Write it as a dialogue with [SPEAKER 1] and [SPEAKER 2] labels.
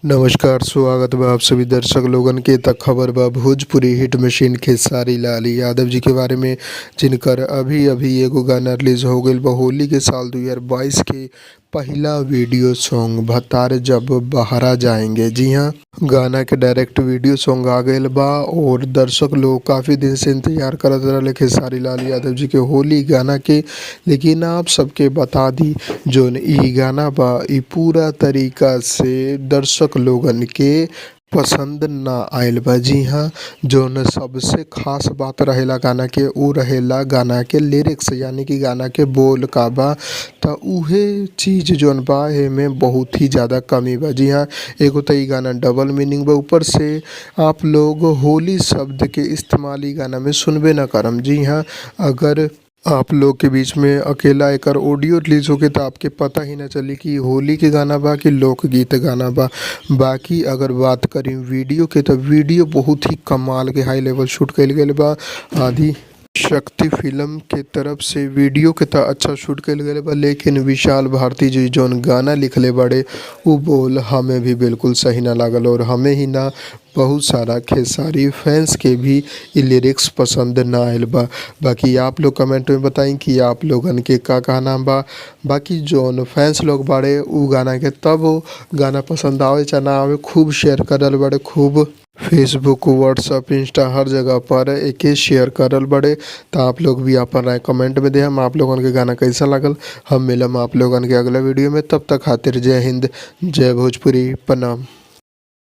[SPEAKER 1] नमस्कार, स्वागत बा आप सभी दर्शक लोगन के। त खबर बा भोजपुरी हिट मशीन खेसारी लाल यादव जी के बारे में, जिनकर अभी अभी एगो गाना रिलीज हो गईल बा। होली के साल 2022 के पहला वीडियो सॉन्ग भतार जब बहरा जाएंगे। जी हाँ, गाना के डायरेक्ट वीडियो सॉन्ग आ गईल बा और दर्शक लोग काफ़ी दिन से इंतजार करत रहे खेसारी लाल यादव जी के होली गाना के। लेकिन आप सबके बता दी, जोन ई गाना बा ई पूरा तरीका से दर्शक लोगन के पसंद ना आयल बा। जी हाँ, जोन सबसे खास बात रहेला गाना के ऊ रहेला गाना के लिरिक्स, यानी कि गाना के बोल का बा। त उहे चीज़ जोन बा एमे बहुत ही ज़्यादा कमी बा। जी हाँ, एगो त ई गाना डबल मीनिंग बा, ऊपर से आप लोग होली शब्द के इस्तेमाल ई गाना में सुनबे ना करम। जी हाँ, अगर आप लोग के बीच में अकेला एकर ऑडियो रिलीज होके तो आपके पता ही ना चली कि होली के गाना बा कि लोकगीत गाना बा। बाकी अगर बात करें वीडियो के, तो वीडियो बहुत ही कमाल के हाई लेवल शूट कईल गईल बा। आदि शक्ति फिल्म के तरफ से वीडियो के तो अच्छा शूट कईल गईल बा, लेकिन विशाल भारती जी जौन गाना लिखले बड़े उ बोल हमें भी बिल्कुल सही ना लागल, और हमें ही ना बहुत सारा खेसारी फैंस के भी ये लिरिक्स पसंद ना आयल बा। बाकी आप लोग कमेंट में बताएं कि आप लोगन के का कहना बा। बाकी जौन फैंस लोग बाड़े उ गाना के तब वो गाना पसंद आवे चाहे ना आवे, खूब शेयर करल बड़े, खूब फेसबुक, व्हाट्सअप, इंस्टा हर जगह पर एके शेयर करल बड़े। तो आप लोग भी अपन राय कमेंट में दे हम आप लोगन के गाना कैसा लागल। हम मिलम आप लोगन के अगला वीडियो में, तब तक खातिर जय हिंद, जय भोजपुरी, प्रणाम।